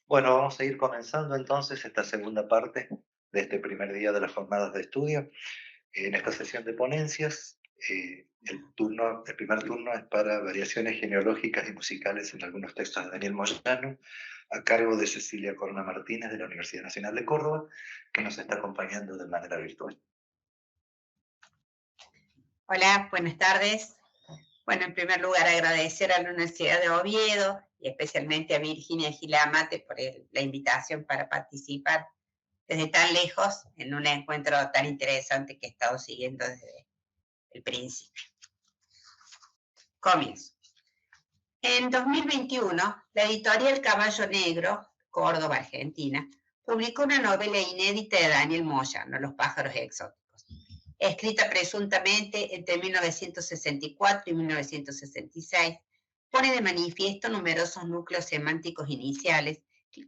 Bueno, vamos a ir comenzando entonces esta segunda parte de este primer día de las jornadas de estudio. En esta sesión de ponencias, el primer turno es para variaciones genealógicas y musicales en algunos textos de Daniel Moyano, a cargo de Cecilia Corona Martínez de la Universidad Nacional de Córdoba, que nos está acompañando de manera virtual. Hola, buenas tardes. Bueno, en primer lugar agradecer a la Universidad de Oviedo y especialmente a Virginia Gilamate por la invitación para participar desde tan lejos en un encuentro tan interesante que he estado siguiendo desde el principio. Comienzo. En 2021, la editorial Caballo Negro, Córdoba, Argentina, publicó una novela inédita de Daniel Moyano, Los pájaros exóticos, escrita presuntamente entre 1964 y 1966, pone de manifiesto numerosos núcleos semánticos iniciales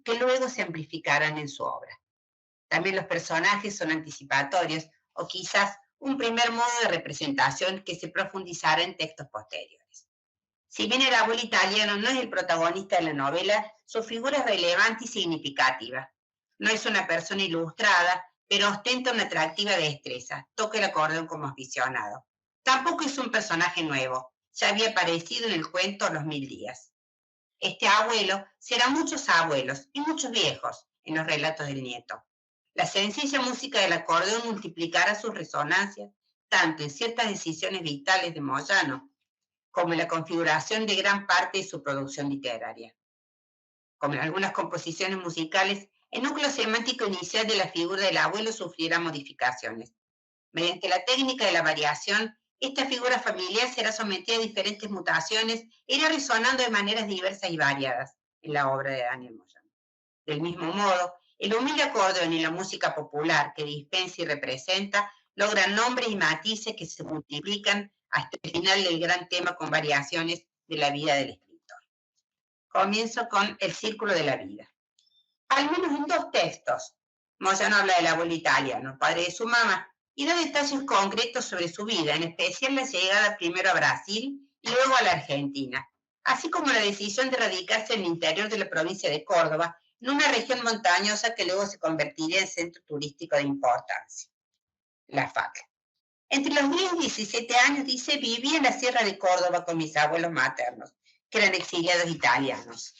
que luego se amplificarán en su obra. También los personajes son anticipatorios o quizás un primer modo de representación que se profundizará en textos posteriores. Si bien el abuelo italiano no es el protagonista de la novela, su figura es relevante y significativa. No es una persona ilustrada, pero ostenta una atractiva destreza, toca el acordeón como aficionado. Tampoco es un personaje nuevo, ya había aparecido en el cuento Los 1000 días. Este abuelo será muchos abuelos y muchos viejos en los relatos del nieto. La sencilla música del acordeón multiplicará sus resonancias tanto en ciertas decisiones vitales de Moyano como en la configuración de gran parte de su producción literaria. Como en algunas composiciones musicales, el núcleo semántico inicial de la figura del abuelo sufrirá modificaciones. Mediante la técnica de la variación, esta figura familiar será sometida a diferentes mutaciones e irá resonando de maneras diversas y variadas en la obra de Daniel Moyano. Del mismo modo, el humilde acordeón y la música popular que dispensa y representa logran nombres y matices que se multiplican hasta el final del gran tema con variaciones de la vida del escritor. Comienzo con El círculo de la vida. Al menos en dos textos, Moyano habla del abuelo italiano, padre de su mamá, y da detalles concretos sobre su vida, en especial la llegada primero a Brasil y luego a la Argentina, así como la decisión de radicarse en el interior de la provincia de Córdoba, en una región montañosa que luego se convertiría en centro turístico de importancia, la FAC. Entre los 10 y 17 años, dice, viví en la Sierra de Córdoba con mis abuelos maternos, que eran exiliados italianos.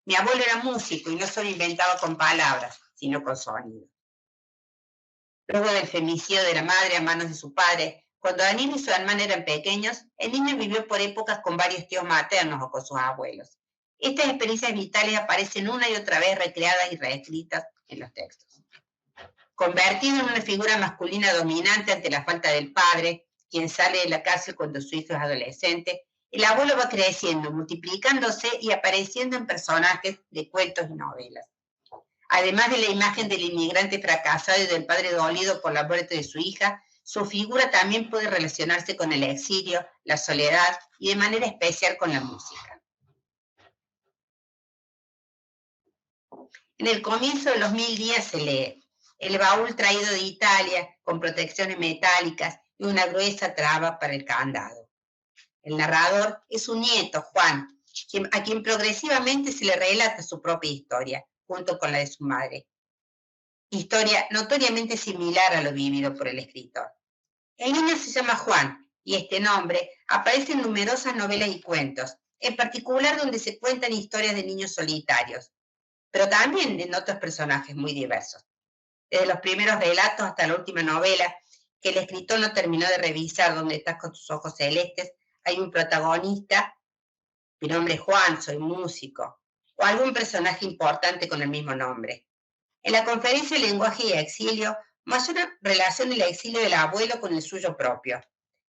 Mi abuelo era músico y no solo inventaba con palabras, sino con sonido. Luego del femicidio de la madre a manos de su padre, cuando Daniel y su hermana eran pequeños, el niño vivió por épocas con varios tíos maternos o con sus abuelos. Estas experiencias vitales aparecen una y otra vez recreadas y reescritas en los textos. Convertido en una figura masculina dominante ante la falta del padre, quien sale de la cárcel cuando su hijo es adolescente, el abuelo va creciendo, multiplicándose y apareciendo en personajes de cuentos y novelas. Además de la imagen del inmigrante fracasado y del padre dolido por la muerte de su hija, su figura también puede relacionarse con el exilio, la soledad y de manera especial con la música. En el comienzo de los 1000 días se lee: el baúl traído de Italia con protecciones metálicas y una gruesa traba para el candado. El narrador es su nieto, Juan, a quien progresivamente se le relata su propia historia, junto con la de su madre. Historia notoriamente similar a lo vivido por el escritor. El niño se llama Juan y este nombre aparece en numerosas novelas y cuentos, en particular donde se cuentan historias de niños solitarios, pero también en otros personajes muy diversos. Desde los primeros relatos hasta la última novela, que el escritor no terminó de revisar, Donde estás con tus ojos celestes, hay un protagonista, mi nombre es Juan, soy músico, o algún personaje importante con el mismo nombre. En la conferencia Lenguaje y Exilio, Moyano relaciona el exilio del abuelo con el suyo propio.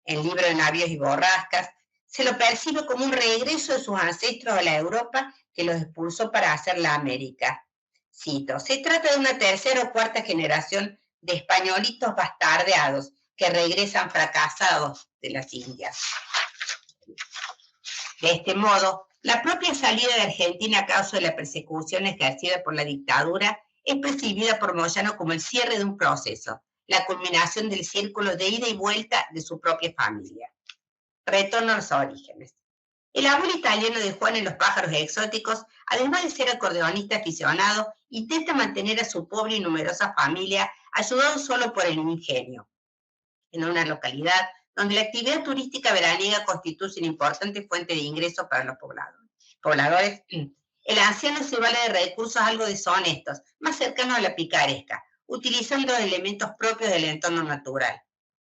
En el libro de Navíos y Borrascas, se lo percibe como un regreso de sus ancestros a la Europa que los expulsó para hacer la América. Cito: se trata de una tercera o cuarta generación de españolitos bastardeados que regresan fracasados de las Indias. De este modo, la propia salida de Argentina a causa de la persecución ejercida por la dictadura es percibida por Moyano como el cierre de un proceso, la culminación del círculo de ida y vuelta de su propia familia. Retorno a los orígenes. El abuelo italiano de Juan en Los pájaros exóticos Además de ser acordeonista aficionado, intenta mantener a su pobre y numerosa familia ayudado solo por el ingenio. En una localidad donde la actividad turística veraniega constituye una importante fuente de ingresos para los pobladores, el anciano se vale de recursos algo deshonestos, más cercanos a la picaresca, utilizando elementos propios del entorno natural.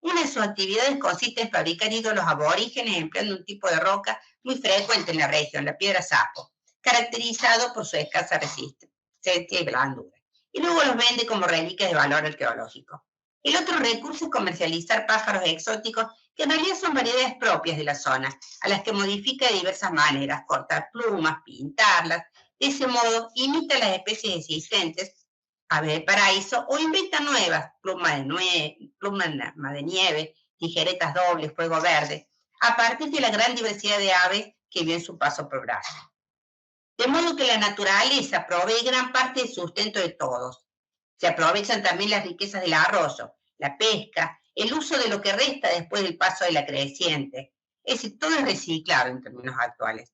Una de sus actividades consiste en fabricar ídolos aborígenes empleando un tipo de roca muy frecuente en la región, la piedra sapo, caracterizado por su escasa resistencia y blandura, y luego los vende como reliquias de valor arqueológico. El otro recurso es comercializar pájaros exóticos que en realidad son variedades propias de la zona, a las que modifica de diversas maneras, cortar plumas, pintarlas. De ese modo, imita las especies existentes, aves de paraíso, o inventa nuevas, plumas de nieve, tijeretas dobles, fuego verde, a partir de la gran diversidad de aves que vio en su paso por Brasil. De modo que la naturaleza provee gran parte del sustento de todos. Se aprovechan también las riquezas del arroyo, la pesca, el uso de lo que resta después del paso de la creciente. Es decir, todo es reciclado en términos actuales.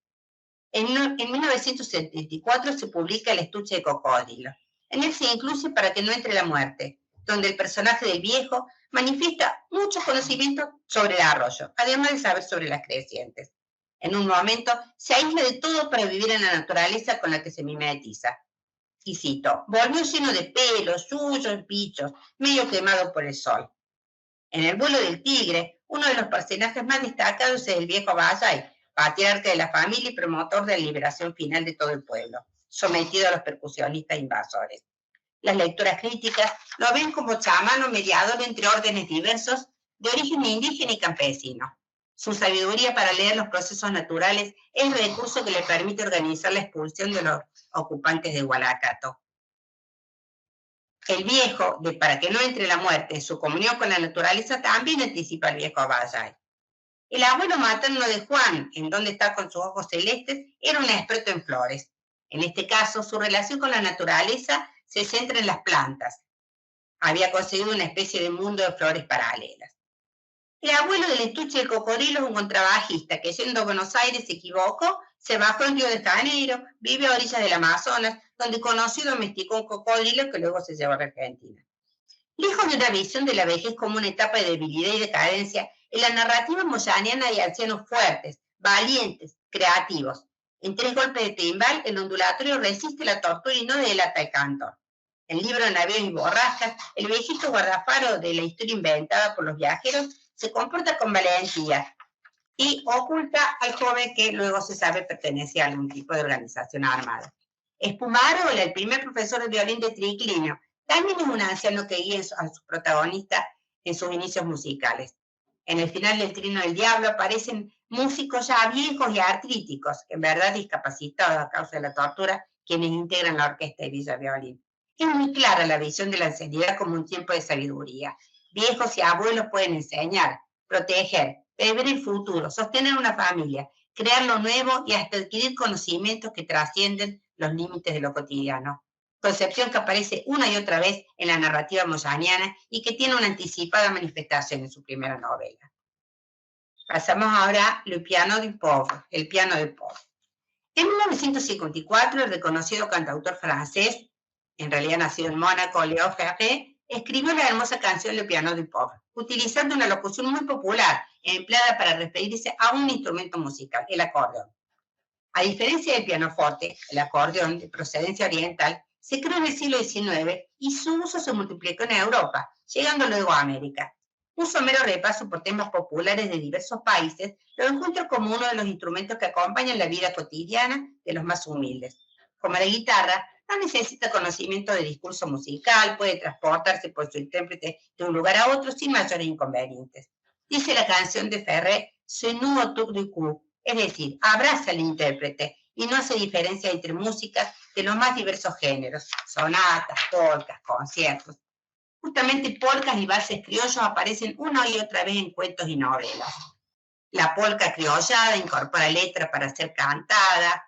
En 1974 se publica El estuche de cocodrilo. En él se incluye Para que no entre la muerte, donde el personaje del viejo manifiesta muchos conocimientos sobre el arroyo, además de saber sobre las crecientes. En un momento se aísla de todo para vivir en la naturaleza con la que se mimetiza. Y cito, volvió lleno de pelos, suyos, bichos, medio quemado por el sol. En El vuelo del tigre, uno de los personajes más destacados es el viejo Vallay, patriarca de la familia y promotor de la liberación final de todo el pueblo, sometido a los percusionistas invasores. Las lecturas críticas lo ven como chamán o mediador entre órdenes diversos de origen indígena y campesino. Su sabiduría para leer los procesos naturales es el recurso que le permite organizar la expulsión de los ocupantes de Gualacato. El viejo, de Para que no entre la muerte, en su comunión con la naturaleza, también anticipa al viejo Vallay. El abuelo materno de Juan, en Donde está con sus ojos celestes, era un experto en flores. En este caso, su relación con la naturaleza se centra en las plantas. Había conseguido una especie de mundo de flores paralelas. El abuelo del estuche de cocodrilo es un contrabajista que, yendo a Buenos Aires, se equivocó, se bajó en Río de Janeiro, vive a orillas del Amazonas, donde conoció y domesticó un cocodrilo que luego se llevó a Argentina. Lejos de una visión de la vejez como una etapa de debilidad y decadencia, en la narrativa moyaniana hay ancianos fuertes, valientes, creativos. En 3 golpes de timbal, el ondulatorio resiste la tortura y no delata el cantor. En el libro Navíos y borrascas, el viejito guardafaro de la historia inventada por los viajeros se comporta con valentía y oculta al joven que luego se sabe pertenece a algún tipo de organización armada. Espumarola, el primer profesor de violín de Triclinio, también es un anciano que guía a su protagonista en sus inicios musicales. En el final del Trino del Diablo aparecen músicos ya viejos y artríticos, en verdad discapacitados a causa de la tortura, quienes integran la orquesta de Villa Violín. Es muy clara la visión de la ancianidad como un tiempo de sabiduría. Viejos y abuelos pueden enseñar, proteger, prever el futuro, sostener una familia, crear lo nuevo y hasta adquirir conocimientos que trascienden los límites de lo cotidiano. Concepción que aparece una y otra vez en la narrativa moyaniana y que tiene una anticipada manifestación en su primera novela. Pasamos ahora al piano del pobre, el piano del pobre. En 1954, el reconocido cantautor francés, en realidad nacido en Mónaco, Léo Ferré, escribió la hermosa canción Le piano du pauvre, utilizando una locución muy popular, empleada para referirse a un instrumento musical, el acordeón. A diferencia del pianoforte, el acordeón, de procedencia oriental, se creó en el siglo XIX y su uso se multiplicó en Europa, llegando luego a América. Un somero repaso por temas populares de diversos países lo encuentra como uno de los instrumentos que acompañan la vida cotidiana de los más humildes. Como la guitarra, no necesita conocimiento de discurso musical, puede transportarse por su intérprete de un lugar a otro sin mayores inconvenientes. Dice la canción de Ferré, "Se nous autour du cou", es decir, abraza al intérprete y no hace diferencia entre músicas de los más diversos géneros, sonatas, polcas, conciertos. Justamente polcas y valses criollos aparecen una y otra vez en cuentos y novelas. La polca criollada incorpora letra para ser cantada,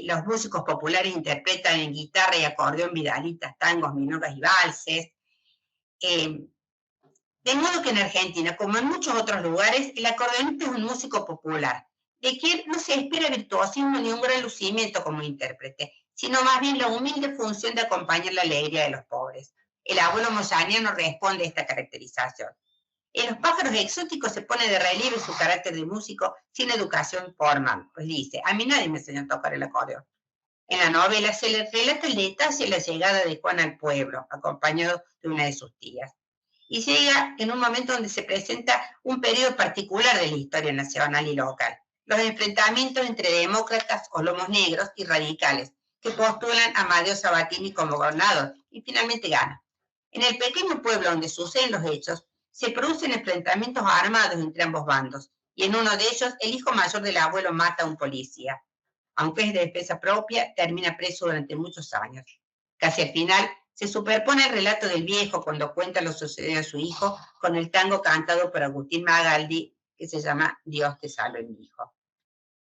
los músicos populares interpretan en guitarra y acordeón vidalitas, tangos, milongas y valses. De modo que en Argentina, como en muchos otros lugares, el acordeonista es un músico popular, de quien no se espera virtuosismo ni un gran lucimiento como intérprete, sino más bien la humilde función de acompañar la alegría de los pobres. El abuelo moyaniano responde a esta caracterización. En Los pájaros exóticos se pone de relieve su carácter de músico sin educación formal, pues dice, a mí nadie me enseñó a tocar el acordeón. En la novela se le relata el detalle de la llegada de Juan al pueblo, acompañado de una de sus tías. Y llega en un momento donde se presenta un periodo particular de la historia nacional y local, los enfrentamientos entre demócratas o lomos negros y radicales, que postulan a Amadeo Sabatini como gobernador, y finalmente gana. En el pequeño pueblo donde suceden los hechos, se producen enfrentamientos armados entre ambos bandos, y en uno de ellos el hijo mayor del abuelo mata a un policía. Aunque es de defensa propia, termina preso durante muchos años. Casi al final, se superpone el relato del viejo cuando cuenta lo sucedido a su hijo con el tango cantado por Agustín Magaldi, que se llama Dios te salve, mi hijo.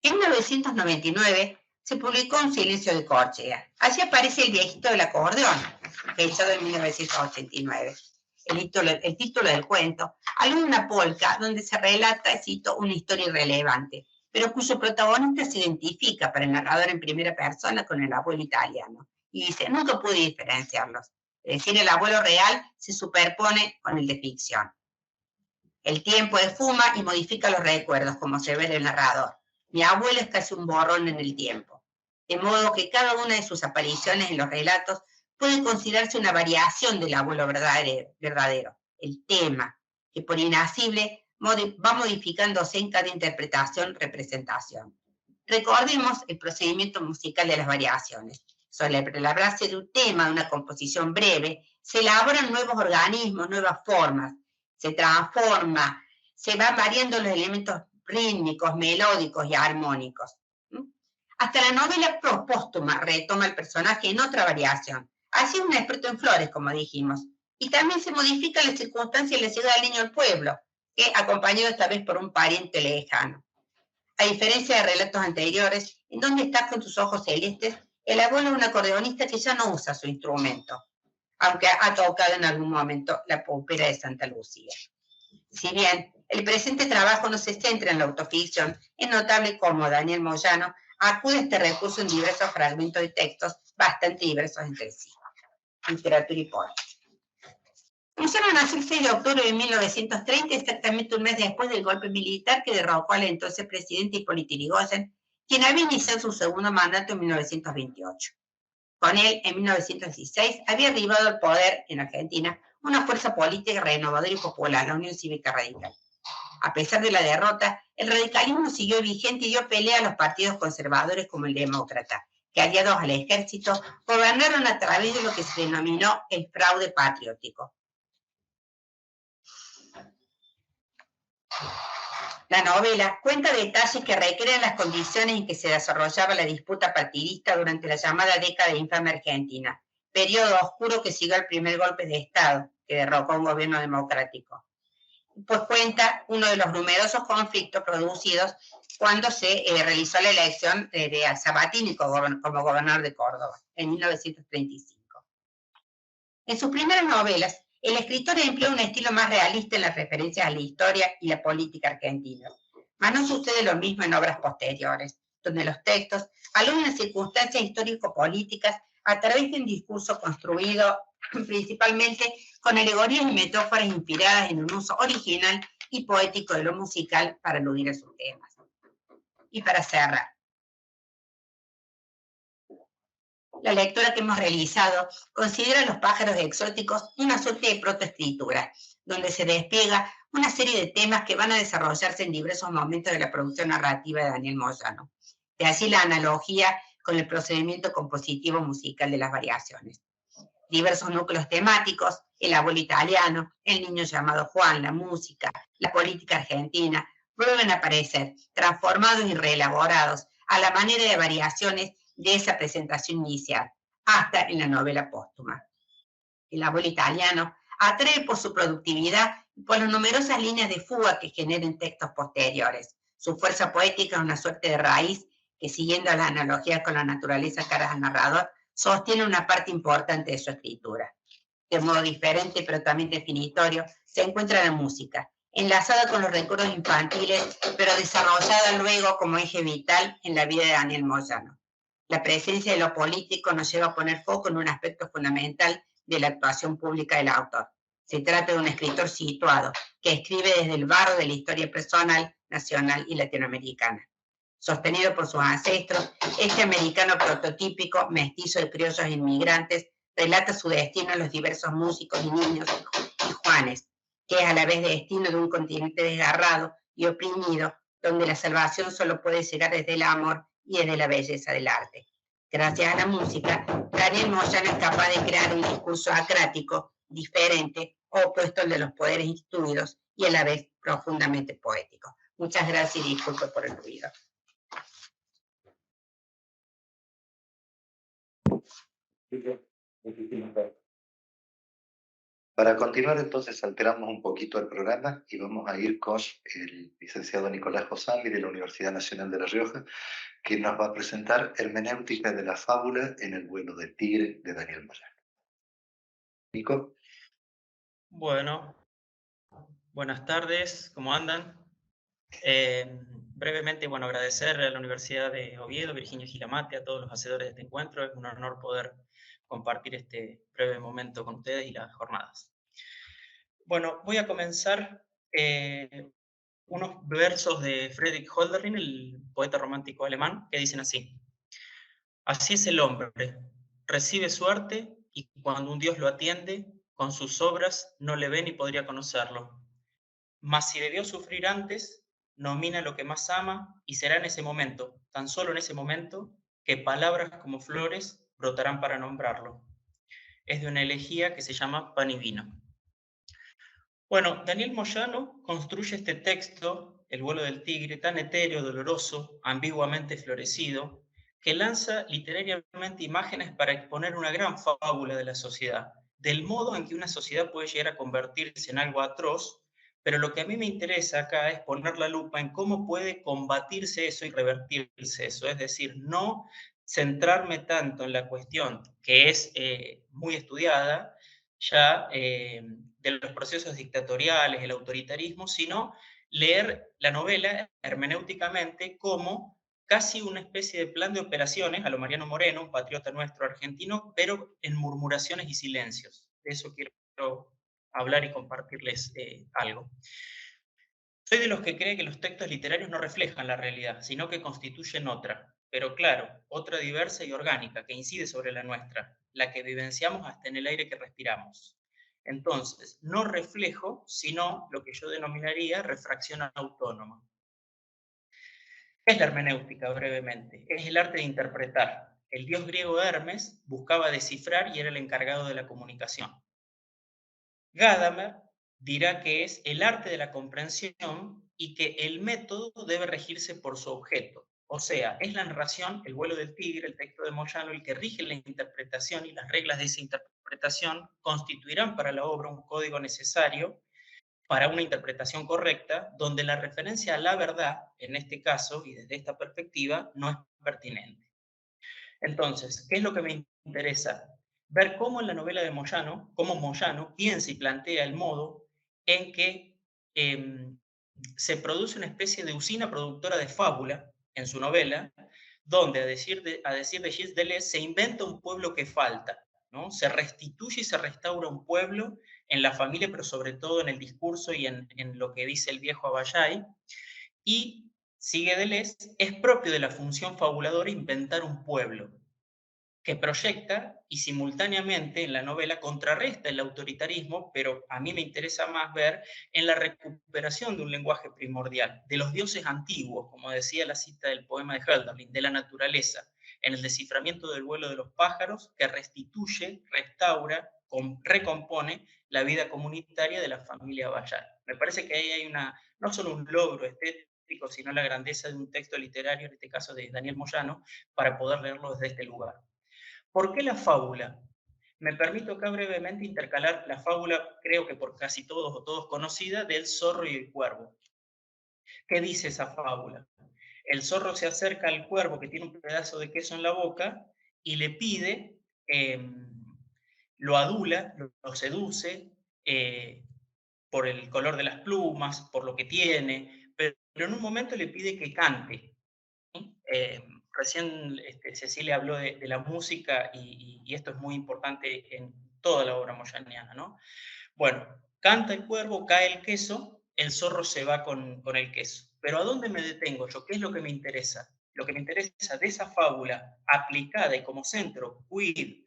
En 1999 se publicó Un silencio de Córcega. Allí aparece el viejito del acordeón, fechado en 1989. El título del cuento alude a una polca donde se relata, cito, una historia irrelevante, pero cuyo protagonista se identifica para el narrador en primera persona con el abuelo italiano. Y dice, nunca pude diferenciarlos. Es decir, el abuelo real se superpone con el de ficción. El tiempo esfuma y modifica los recuerdos, como se ve en el narrador. Mi abuelo es casi un borrón en el tiempo. De modo que cada una de sus apariciones en los relatos puede considerarse una variación del abuelo verdadero. El tema, que por inacible va modificándose en cada interpretación, representación. Recordemos el procedimiento musical de las variaciones. Sobre la base de un tema, de una composición breve, se elaboran nuevos organismos, nuevas formas, se transforma, se van variando los elementos rítmicos, melódicos y armónicos. Hasta la novela póstuma retoma el personaje en otra variación. Así es un experto en flores, como dijimos. Y también se modifican las circunstancias de la llegada del niño al pueblo, que acompañado esta vez por un pariente lejano. A diferencia de relatos anteriores, en donde está con sus ojos celestes, el abuelo es un acordeonista que ya no usa su instrumento, aunque ha tocado en algún momento la ópera de Santa Lucía. Si bien el presente trabajo no se centra en la autoficción, es notable cómo Daniel Moyano acude a este recurso en diversos fragmentos de textos bastante diversos entre sí. Literatura y poesía. Moyano nació el 6 de octubre de 1930, exactamente un mes después del golpe militar que derrocó al entonces presidente Hipólito Yrigoyen, quien había iniciado su segundo mandato en 1928. Con él, en 1916, había arribado al poder en Argentina una fuerza política renovadora y popular, la Unión Cívica Radical. A pesar de la derrota, el radicalismo siguió vigente y dio pelea a los partidos conservadores como el demócrata, que aliados al ejército gobernaron a través de lo que se denominó el fraude patriótico. La novela cuenta detalles que recrean las condiciones en que se desarrollaba la disputa partidista durante la llamada década infame argentina, periodo oscuro que siguió al primer golpe de Estado, que derrocó a un gobierno democrático. Pues cuenta uno de los numerosos conflictos producidos cuando se realizó la elección de Sabatini como gobernador de Córdoba, en 1935. En sus primeras novelas, el escritor empleó un estilo más realista en las referencias a la historia y la política argentina. Mas no sucede lo mismo en obras posteriores, donde los textos aluden a circunstancias histórico-políticas a través de un discurso construido principalmente con alegorías y metáforas inspiradas en un uso original y poético de lo musical para aludir a sus temas. Y para cerrar, la lectura que hemos realizado considera Los pájaros exóticos una suerte de protoescritura, donde se despliega una serie de temas que van a desarrollarse en diversos momentos de la producción narrativa de Daniel Moyano. De así la analogía con el procedimiento compositivo musical de las variaciones. Diversos núcleos temáticos, el abuelo italiano, el niño llamado Juan, la música, la política argentina, vuelven a aparecer, transformados y reelaborados a la manera de variaciones de esa presentación inicial, hasta en la novela póstuma. El abuelo italiano atrae por su productividad y por las numerosas líneas de fuga que generan textos posteriores. Su fuerza poética es una suerte de raíz que, siguiendo las analogías con la naturaleza caras al narrador, sostiene una parte importante de su escritura. De modo diferente, pero también definitorio, se encuentra la música, enlazada con los recuerdos infantiles, pero desarrollada luego como eje vital en la vida de Daniel Moyano. La presencia de lo político nos lleva a poner foco en un aspecto fundamental de la actuación pública del autor. Se trata de un escritor situado, que escribe desde el barro de la historia personal, nacional y latinoamericana. Sostenido por sus ancestros, este americano prototípico, mestizo de criollos inmigrantes, relata su destino en los diversos músicos y niños y Juanes, que es a la vez destino de un continente desgarrado y oprimido, donde la salvación solo puede llegar desde el amor y desde la belleza del arte. Gracias a la música, Daniel Moyano es capaz de crear un discurso acrático, diferente, opuesto al de los poderes instituidos y a la vez profundamente poético. Muchas gracias y disculpe por el ruido. Para continuar, entonces, alteramos un poquito el programa y vamos a ir con el licenciado Nicolás Josami de la Universidad Nacional de La Rioja, que nos va a presentar Hermenéutica de la fábula en el vuelo del tigre de Daniel Moyano. Nico. Bueno, buenas tardes, ¿cómo andan? Brevemente, bueno, agradecer a la Universidad de Oviedo, Virginia Gilamate, a todos los hacedores de este encuentro. Es un honor poder compartir este breve momento con ustedes y las jornadas. Bueno, voy a comenzar unos versos de Friedrich Hölderlin, el poeta romántico alemán, que dicen así: así es el hombre, recibe su arte y cuando un dios lo atiende, con sus obras no le ve ni podría conocerlo. Mas si debió sufrir antes, nomina lo que más ama y será en ese momento, tan solo en ese momento, que palabras como flores brotarán para nombrarlo. Es de una elegía que se llama Pan y Vino. Bueno, Daniel Moyano construye este texto, El vuelo del tigre, tan etéreo, doloroso, ambiguamente florecido, que lanza literariamente imágenes para exponer una gran fábula de la sociedad, del modo en que una sociedad puede llegar a convertirse en algo atroz, pero lo que a mí me interesa acá es poner la lupa en cómo puede combatirse eso y revertirse eso, es decir, no centrarme tanto en la cuestión que es muy estudiada, ya de los procesos dictatoriales, el autoritarismo, sino leer la novela hermenéuticamente como casi una especie de plan de operaciones a lo Mariano Moreno, un patriota nuestro argentino, pero en murmuraciones y silencios. De eso quiero hablar y compartirles algo. Soy de los que cree que los textos literarios no reflejan la realidad, sino que constituyen otra, pero claro, otra diversa y orgánica, que incide sobre la nuestra, la que vivenciamos hasta en el aire que respiramos. Entonces, no reflejo, sino lo que yo denominaría refracción autónoma. ¿Qué es la hermenéutica, brevemente? Es el arte de interpretar. El dios griego Hermes buscaba descifrar y era el encargado de la comunicación. Gadamer dirá que es el arte de la comprensión y que el método debe regirse por su objeto. O sea, es la narración, el vuelo del tigre, el texto de Moyano, el que rige la interpretación, y las reglas de esa interpretación constituirán para la obra un código necesario para una interpretación correcta, donde la referencia a la verdad, en este caso, y desde esta perspectiva, no es pertinente. Entonces, ¿qué es lo que me interesa? Ver cómo en la novela de Moyano, cómo Moyano piensa y plantea el modo en que se produce una especie de usina productora de fábula en su novela, donde, a decir de Gilles Deleuze, se inventa un pueblo que falta, ¿no? Se restituye y se restaura un pueblo en la familia, pero sobre todo en el discurso y en lo que dice el viejo Abbayay. Y, sigue Deleuze, es propio de la función fabuladora inventar un pueblo que proyecta y simultáneamente en la novela contrarresta el autoritarismo, pero a mí me interesa más ver en la recuperación de un lenguaje primordial, de los dioses antiguos, como decía la cita del poema de Hölderlin, de la naturaleza, en el desciframiento del vuelo de los pájaros, que restituye, restaura, recompone la vida comunitaria de la familia Bayar. Me parece que ahí hay no solo un logro estético, sino la grandeza de un texto literario, en este caso de Daniel Moyano, para poder leerlo desde este lugar. ¿Por qué la fábula? Me permito acá brevemente intercalar la fábula, creo que por casi todos o todos conocida, del zorro y el cuervo. ¿Qué dice esa fábula? El zorro se acerca al cuervo que tiene un pedazo de queso en la boca y le pide, lo adula, lo seduce, por el color de las plumas, por lo que tiene, pero en un momento le pide que cante. ¿Sí? Recién Cecilia habló de la música y esto es muy importante en toda la obra moyaniana, ¿no? Bueno, canta el cuervo, cae el queso, el zorro se va con el queso. Pero ¿a dónde me detengo yo? ¿Qué es lo que me interesa? Lo que me interesa de esa fábula aplicada y como centro, queer,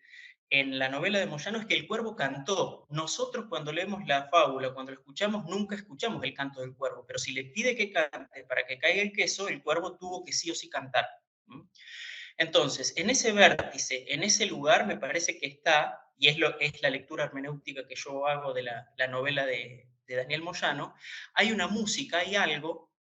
en la novela de Moyano es que el cuervo cantó. Nosotros cuando leemos la fábula, cuando lo escuchamos, nunca escuchamos el canto del cuervo, pero si le pide que cante para que caiga el queso, el cuervo tuvo que sí o sí cantar. Entonces, en ese vértice, en ese lugar, me parece que está, y es la lectura hermenéutica que yo hago de la novela de Daniel Moyano, hay una música, hay algo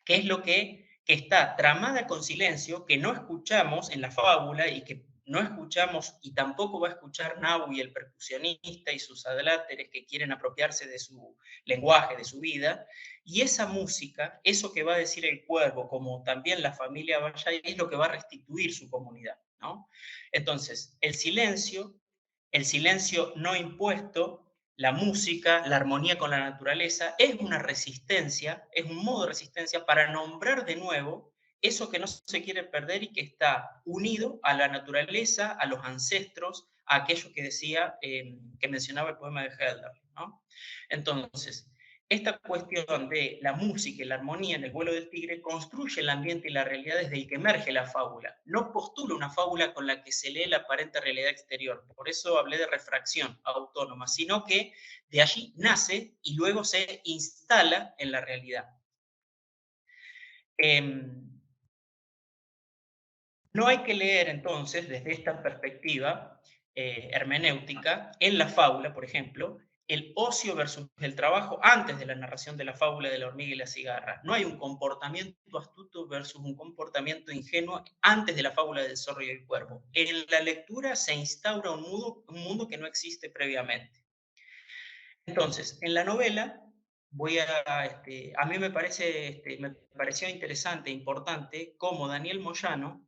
que es lo que está tramada con silencio, que no escuchamos en la fábula y que no escuchamos y tampoco va a escuchar Nabu y el percusionista y sus adláteres que quieren apropiarse de su lenguaje, de su vida, y esa música, eso que va a decir el cuervo, como también la familia Vallay, es lo que va a restituir su comunidad, ¿no? Entonces, el silencio no impuesto, la música, la armonía con la naturaleza, es una resistencia, es un modo de resistencia para nombrar de nuevo eso que no se quiere perder y que está unido a la naturaleza, a los ancestros, a aquello que decía, que mencionaba el poema de Helder, ¿no? Entonces, esta cuestión de la música y la armonía en el vuelo del tigre construye el ambiente y la realidad desde el que emerge la fábula. No postula una fábula con la que se lee la aparente realidad exterior. Por eso hablé de refracción autónoma, sino que de allí nace y luego se instala en la realidad. No hay que leer entonces desde esta perspectiva hermenéutica en la fábula, por ejemplo, el ocio versus el trabajo antes de la narración de la fábula de la hormiga y la cigarra. No hay un comportamiento astuto versus un comportamiento ingenuo antes de la fábula del zorro y el cuervo. En la lectura se instaura un mundo que no existe previamente. Entonces, en la novela a mí me pareció interesante e importante cómo Daniel Moyano,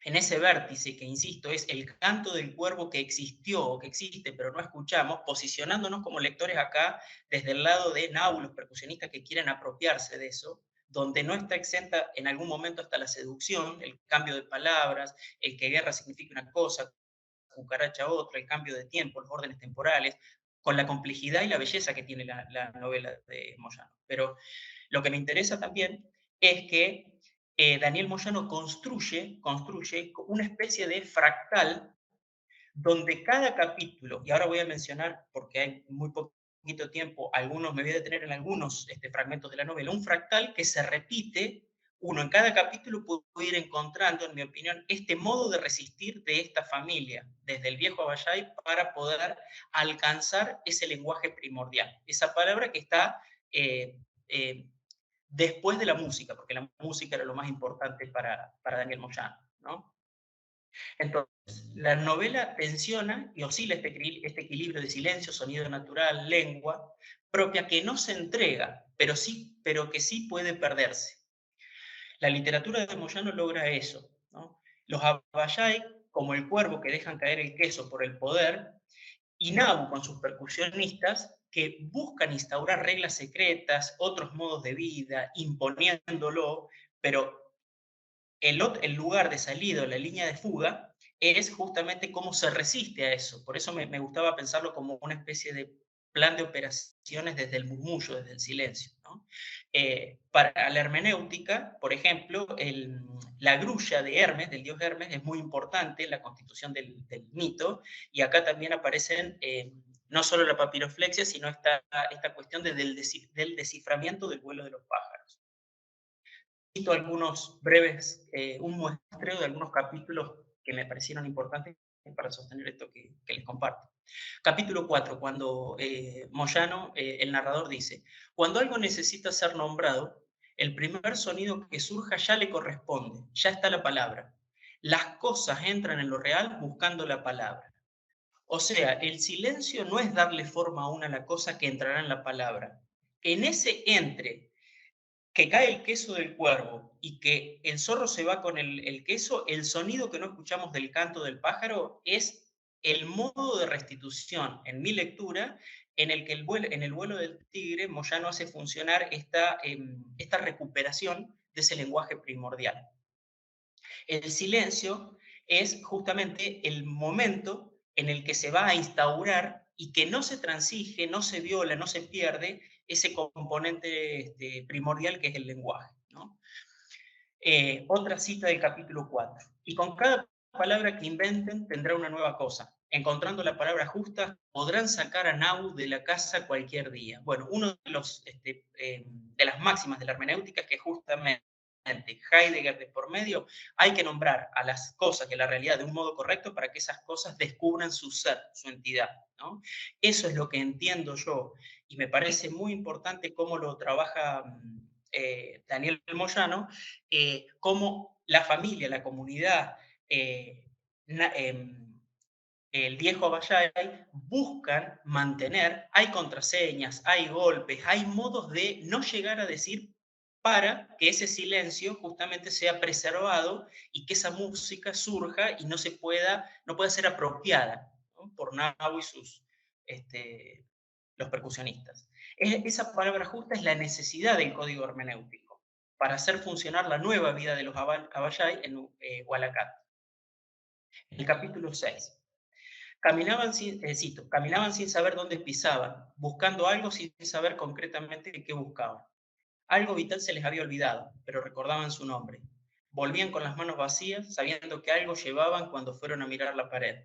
en ese vértice que, insisto, es el canto del cuervo que existió o que existe, pero no escuchamos, posicionándonos como lectores acá desde el lado de Nau, los percusionistas que quieren apropiarse de eso, donde no está exenta en algún momento hasta la seducción, el cambio de palabras, el que guerra significa una cosa, cucaracha otra, el cambio de tiempo, los órdenes temporales, con la complejidad y la belleza que tiene la novela de Moyano. Pero lo que me interesa también es que Daniel Moyano construye una especie de fractal donde cada capítulo, y ahora voy a mencionar, porque hay muy poquito tiempo, me voy a detener en algunos fragmentos de la novela, un fractal que se repite, uno en cada capítulo puede ir encontrando, en mi opinión, este modo de resistir de esta familia, desde el viejo Abayay, para poder alcanzar ese lenguaje primordial, esa palabra que está después de la música, porque la música era lo más importante para Daniel Moyano, ¿no? Entonces, la novela tensiona y oscila este equilibrio de silencio, sonido natural, lengua, propia que no se entrega, pero que sí puede perderse. La literatura de Moyano logra eso, ¿no? Los Abayay, como el cuervo que dejan caer el queso por el poder, y Nabu con sus percusionistas, que buscan instaurar reglas secretas, otros modos de vida, imponiéndolo, pero el lugar de salida, la línea de fuga, es justamente cómo se resiste a eso. Por eso me gustaba pensarlo como una especie de plan de operaciones desde el murmullo, desde el silencio, ¿no? Para la hermenéutica, por ejemplo, la grulla de Hermes, del dios Hermes, es muy importante en la constitución del mito, y acá también aparecen no solo la papiroflexia, sino esta cuestión del desciframiento del vuelo de los pájaros. Cito algunos breves, un muestreo de algunos capítulos que me parecieron importantes para sostener esto que les comparto. Capítulo 4, cuando Moyano, el narrador, dice: cuando algo necesita ser nombrado, el primer sonido que surja ya le corresponde, ya está la palabra. Las cosas entran en lo real buscando la palabra. O sea, el silencio no es darle forma a una la cosa que entrará en la palabra. En ese entre que cae el queso del cuervo y que el zorro se va con el queso, el sonido que no escuchamos del canto del pájaro es el modo de restitución, en mi lectura, en el que en el vuelo del tigre, Moyano hace funcionar esta recuperación de ese lenguaje primordial. El silencio es justamente el momento en el que se va a instaurar y que no se transige, no se viola, no se pierde ese componente primordial que es el lenguaje, ¿no? Otra cita del capítulo 4. Y con cada palabra que inventen tendrá una nueva cosa. Encontrando la palabra justa, podrán sacar a Nau de la casa cualquier día. Bueno, uno de las máximas de la hermenéutica es que justamente Heidegger de por medio, hay que nombrar a las cosas y a la realidad de un modo correcto para que esas cosas descubran su ser, su entidad, ¿no? Eso es lo que entiendo yo, y me parece muy importante cómo lo trabaja Daniel Moyano, cómo la familia, la comunidad, el viejo Abayay buscan mantener, hay contraseñas, hay golpes, hay modos de no llegar a decir para que ese silencio justamente sea preservado y que esa música surja y no pueda ser apropiada, ¿no? Por Nau y los percusionistas. Esa palabra justa es la necesidad del código hermenéutico para hacer funcionar la nueva vida de los Abayay en Hualacat. El capítulo 6. Caminaban sin saber dónde pisaban, buscando algo sin saber concretamente qué buscaban. Algo vital se les había olvidado, pero recordaban su nombre. Volvían con las manos vacías, sabiendo que algo llevaban cuando fueron a mirar la pared.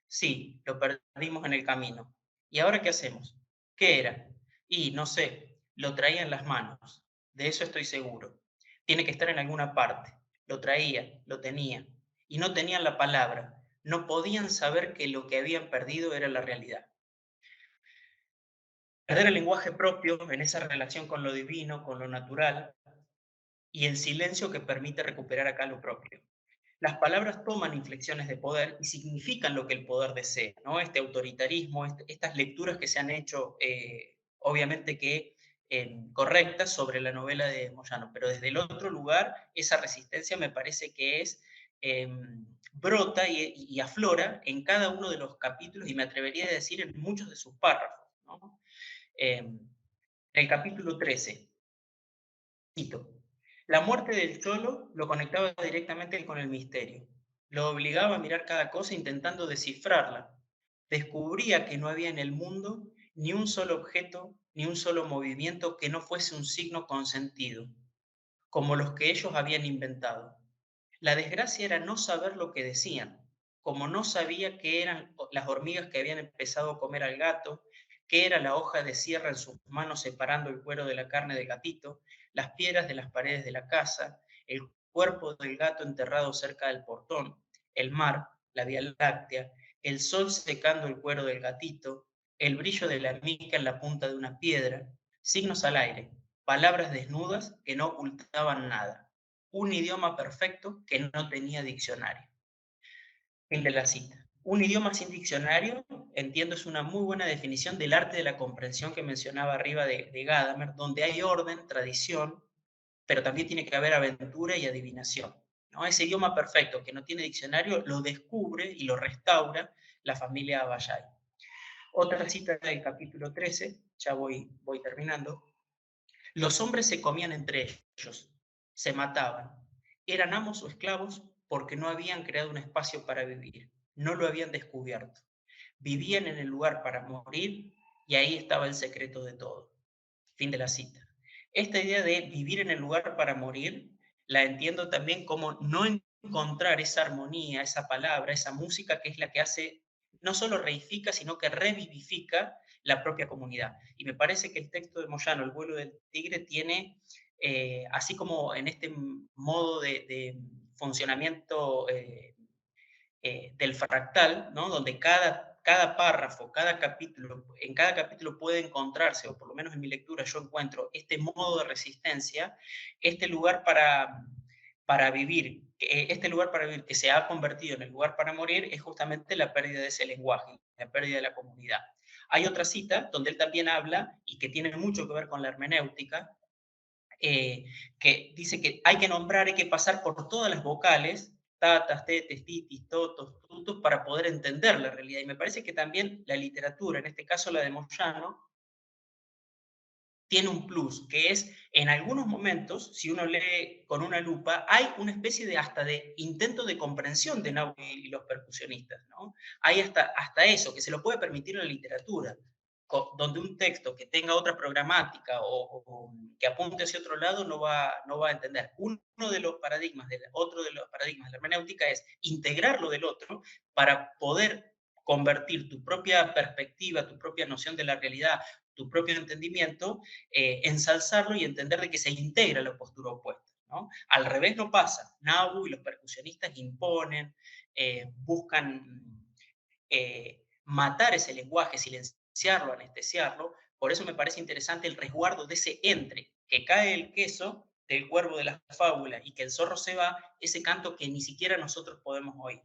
Sí, lo perdimos en el camino. ¿Y ahora qué hacemos? ¿Qué era? Y no sé, lo traía en las manos. De eso estoy seguro. Tiene que estar en alguna parte. Lo traía, lo tenía. Y no tenían la palabra. No podían saber que lo que habían perdido era la realidad. Perder el lenguaje propio en esa relación con lo divino, con lo natural, y el silencio que permite recuperar acá lo propio. Las palabras toman inflexiones de poder y significan lo que el poder desea, ¿no? Este autoritarismo, estas lecturas que se han hecho, obviamente que correctas sobre la novela de Moyano, pero desde el otro lugar, esa resistencia me parece que brota y aflora en cada uno de los capítulos, y me atrevería a decir en muchos de sus párrafos, ¿no? En el capítulo 13, cito: la muerte del cholo lo conectaba directamente con el misterio. Lo obligaba a mirar cada cosa intentando descifrarla. Descubría que no había en el mundo ni un solo objeto, ni un solo movimiento que no fuese un signo consentido, como los que ellos habían inventado. La desgracia era no saber lo que decían, como no sabía qué eran las hormigas que habían empezado a comer al gato, qué era la hoja de sierra en sus manos separando el cuero de la carne del gatito, las piedras de las paredes de la casa, el cuerpo del gato enterrado cerca del portón, el mar, la Vía Láctea, el sol secando el cuero del gatito, el brillo de la mica en la punta de una piedra, signos al aire, palabras desnudas que no ocultaban nada. Un idioma perfecto que no tenía diccionario. Fin de la cita. Un idioma sin diccionario, entiendo, es una muy buena definición del arte de la comprensión que mencionaba arriba de Gadamer, donde hay orden, tradición, pero también tiene que haber aventura y adivinación, ¿no? Ese idioma perfecto que no tiene diccionario lo descubre y lo restaura la familia Abayay. Otra cita del capítulo 13, ya voy terminando. Los hombres se comían entre ellos, se mataban, eran amos o esclavos porque no habían creado un espacio para vivir, no lo habían descubierto. Vivían en el lugar para morir y ahí estaba el secreto de todo. Fin de la cita. Esta idea de vivir en el lugar para morir la entiendo también como no encontrar esa armonía, esa palabra, esa música que es la que hace, no solo reifica, sino que revivifica la propia comunidad. Y me parece que el texto de Moyano, El vuelo del tigre, tiene, así como en este modo de funcionamiento del fractal, ¿no? Donde cada párrafo, en cada capítulo puede encontrarse, o por lo menos en mi lectura yo encuentro este modo de resistencia, este lugar para vivir, este lugar para vivir que se ha convertido en el lugar para morir, es justamente la pérdida de ese lenguaje, la pérdida de la comunidad. Hay otra cita donde él también habla, y que tiene mucho que ver con la hermenéutica, que dice que hay que nombrar, hay que pasar por todas las vocales tatas, tetes, titis, totos, tutos, para poder entender la realidad. Y me parece que también la literatura, en este caso la de Moyano, tiene un plus, que es, en algunos momentos, si uno lee con una lupa, hay una especie de hasta de intento de comprensión de Nahui y los percusionistas, ¿no? Hay hasta eso, que se lo puede permitir la literatura, donde un texto que tenga otra programática o que apunte hacia otro lado no va a entender. Otro de los paradigmas de la hermenéutica es integrarlo del otro para poder convertir tu propia perspectiva, tu propia noción de la realidad, tu propio entendimiento, ensalzarlo y entender de que se integra la postura opuesta, ¿no? Al revés no pasa. Nabu y los percusionistas imponen, buscan matar ese lenguaje, silenciarlo, anestesiarlo. Por eso me parece interesante el resguardo de ese entre, que cae el queso del cuervo de la fábula y que el zorro se va, ese canto que ni siquiera nosotros podemos oír.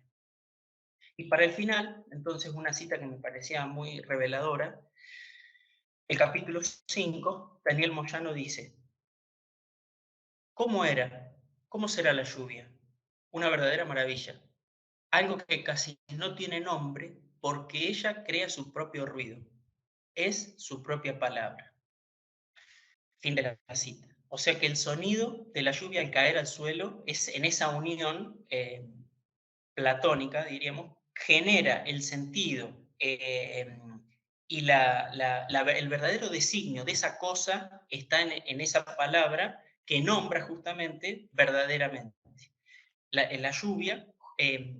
Y para el final, entonces, una cita que me parecía muy reveladora. El capítulo 5, Daniel Moyano dice: ¿cómo era? ¿Cómo será la lluvia? Una verdadera maravilla. Algo que casi no tiene nombre porque ella crea su propio ruido. Es su propia palabra. Fin de la cita. O sea que el sonido de la lluvia al caer al suelo es en esa unión platónica, diríamos, genera el sentido y el verdadero designio de esa cosa está en esa palabra que nombra justamente verdaderamente. La lluvia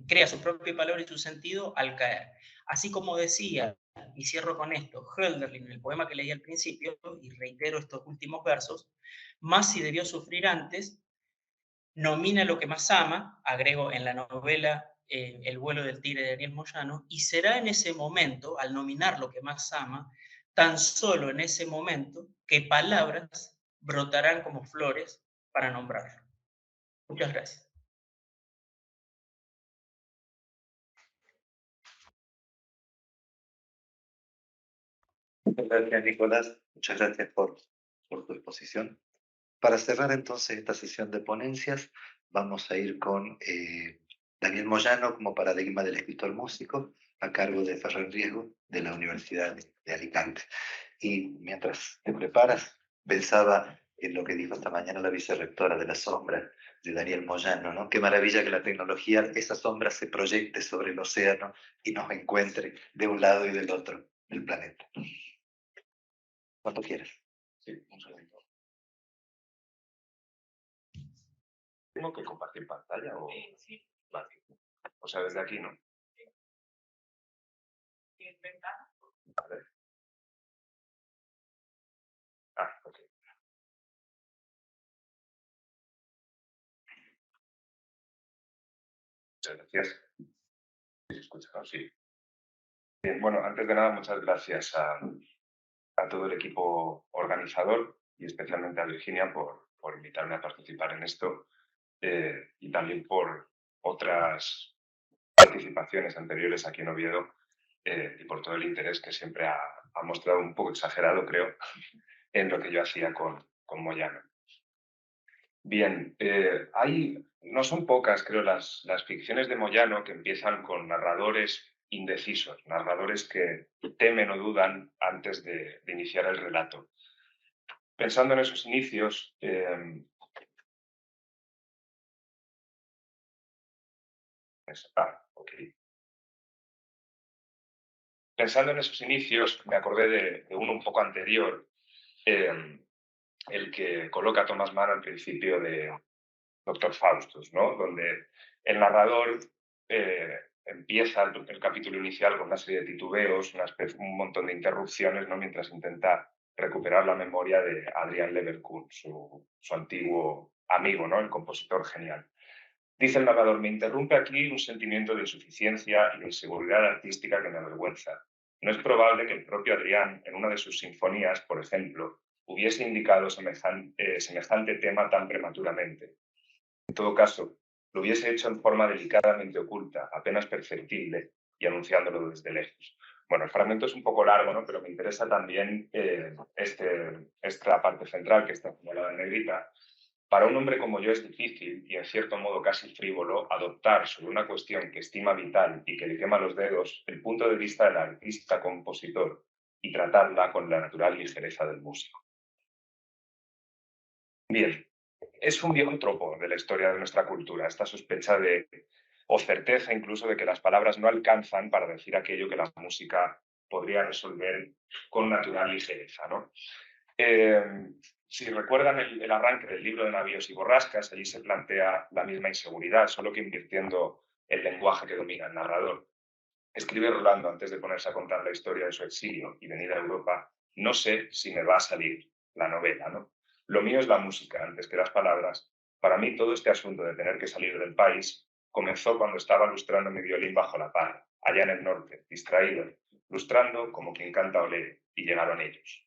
crea su propia palabra y su sentido al caer. Así como decía, y cierro con esto, Hölderlin, en el poema que leí al principio, y reitero estos últimos versos: más si debió sufrir antes, nomina lo que más ama, agrego en la novela El vuelo del tigre de Daniel Moyano, y será en ese momento, al nominar lo que más ama, tan solo en ese momento, que palabras brotarán como flores para nombrarlo. Muchas gracias. Muchas gracias, Nicolás. Muchas gracias por tu exposición. Para cerrar entonces esta sesión de ponencias, vamos a ir con Daniel Moyano como paradigma del escritor músico, a cargo de Ferran Riesgo, de la Universidad de Alicante. Y mientras te preparas, pensaba en lo que dijo esta mañana la vicerrectora de la sombra, de Daniel Moyano, ¿no? Qué maravilla que la tecnología, esa sombra se proyecte sobre el océano y nos encuentre de un lado y del otro del planeta. Cuando quieras. Sí, un segundo. ¿Tengo que compartir pantalla o...? Sí. Vale. O sea, desde aquí no. Vale. Ah, ok. Muchas gracias. ¿Se escucha? Sí. Bien, bueno, antes de nada, muchas gracias a todo el equipo organizador y especialmente a Virginia por invitarme a participar en esto y también por otras participaciones anteriores aquí en Oviedo y por todo el interés que siempre ha mostrado, un poco exagerado, creo, en lo que yo hacía con Moyano. Bien, no son pocas, creo, las ficciones de Moyano que empiezan con narradores indecisos, narradores que temen o dudan antes de iniciar el relato. Pensando en esos inicios, Pensando en esos inicios, me acordé de uno un poco anterior, el que coloca a Thomas Mann al principio de Dr. Faustus, ¿no? Donde el narrador empieza el capítulo inicial con una serie de titubeos, un montón de interrupciones, ¿no? Mientras intenta recuperar la memoria de Adrian Leverkuhn, su antiguo amigo, ¿no? El compositor genial. Dice el narrador: me interrumpe aquí un sentimiento de insuficiencia y de inseguridad artística que me avergüenza. No es probable que el propio Adrián, en una de sus sinfonías, por ejemplo, hubiese indicado semejante tema tan prematuramente. En todo caso, lo hubiese hecho en forma delicadamente oculta, apenas perceptible, y anunciándolo desde lejos. Bueno, el fragmento es un poco largo, ¿no? Pero me interesa también esta parte central que está acumulada en negrita, Para un hombre como yo es difícil y en cierto modo casi frívolo adoptar sobre una cuestión que estima vital y que le quema los dedos el punto de vista del artista-compositor y tratarla con la natural ligereza del músico. Bien, es un viejo tropo de la historia de nuestra cultura, esta sospecha de, o certeza incluso, de que las palabras no alcanzan para decir aquello que la música podría resolver con natural ligereza, ¿no? Si recuerdan el arranque del libro de Navíos y Borrascas, allí se plantea la misma inseguridad, solo que invirtiendo el lenguaje que domina el narrador. Escribe Rolando antes de ponerse a contar la historia de su exilio y venida a Europa: no sé si me va a salir la novela, ¿no? Lo mío es la música antes que las palabras. Para mí todo este asunto de tener que salir del país comenzó cuando estaba lustrando mi violín bajo la parra, allá en el norte, distraído, lustrando como quien canta o lee, y llegaron ellos.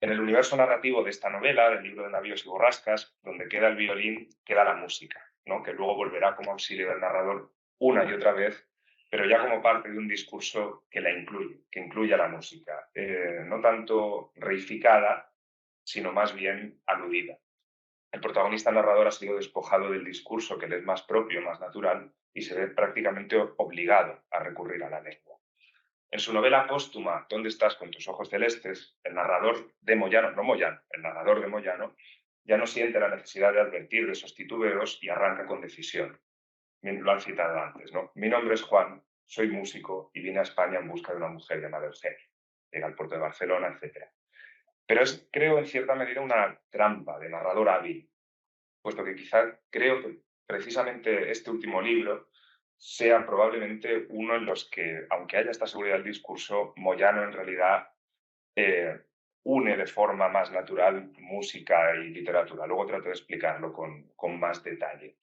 En el universo narrativo de esta novela, del libro de Navíos y Borrascas, donde queda el violín, queda la música, ¿no? Que luego volverá como auxilio del narrador una y otra vez, pero ya como parte de un discurso que la incluye, que incluye a la música, no tanto reificada, sino más bien aludida. El protagonista narrador ha sido despojado del discurso que le es más propio, más natural, y se ve prácticamente obligado a recurrir a la lengua. En su novela póstuma, ¿Dónde estás con tus ojos celestes?, el narrador de Moyano, no Moyano, el narrador de Moyano, ya no siente la necesidad de advertir de esos titubeos y arranca con decisión. Lo han citado antes, ¿no? Mi nombre es Juan, soy músico y vine a España en busca de una mujer llamada Eugenia. Llega al puerto de Barcelona, etc. Pero es, creo, en cierta medida una trampa de narrador hábil, puesto que quizá creo que precisamente este último libro sea probablemente uno en los que, aunque haya esta seguridad del discurso, Moyano en realidad une de forma más natural música y literatura. Luego trato de explicarlo con más detalle.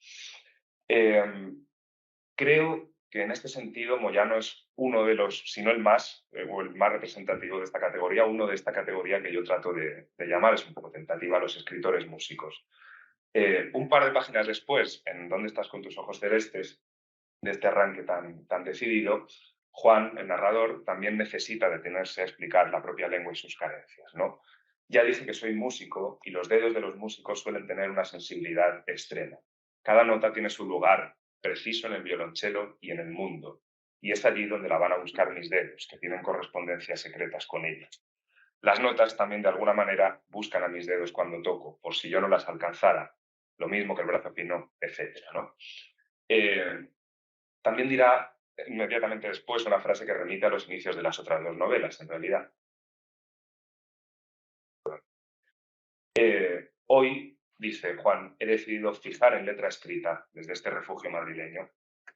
Creo que en este sentido Moyano es uno de los, si no el más, o el más representativo de esta categoría, uno de esta categoría que yo trato de llamar, es un poco tentativa, los escritores músicos. Un par de páginas después, en ¿Dónde estás con tus ojos celestes?, de este arranque tan decidido, Juan, el narrador, también necesita detenerse a explicar la propia lengua y sus carencias, ¿no? Ya dice que soy músico y los dedos de los músicos suelen tener una sensibilidad extrema. Cada nota tiene su lugar preciso en el violonchelo y en el mundo, y es allí donde la van a buscar mis dedos, que tienen correspondencias secretas con ellos. Las notas también de alguna manera buscan a mis dedos cuando toco, por si yo no las alcanzara, lo mismo que el brazo fino, etc., ¿no? También dirá inmediatamente después una frase que remite a los inicios de las otras dos novelas, en realidad. Hoy, dice Juan, he decidido fijar en letra escrita, desde este refugio madrileño.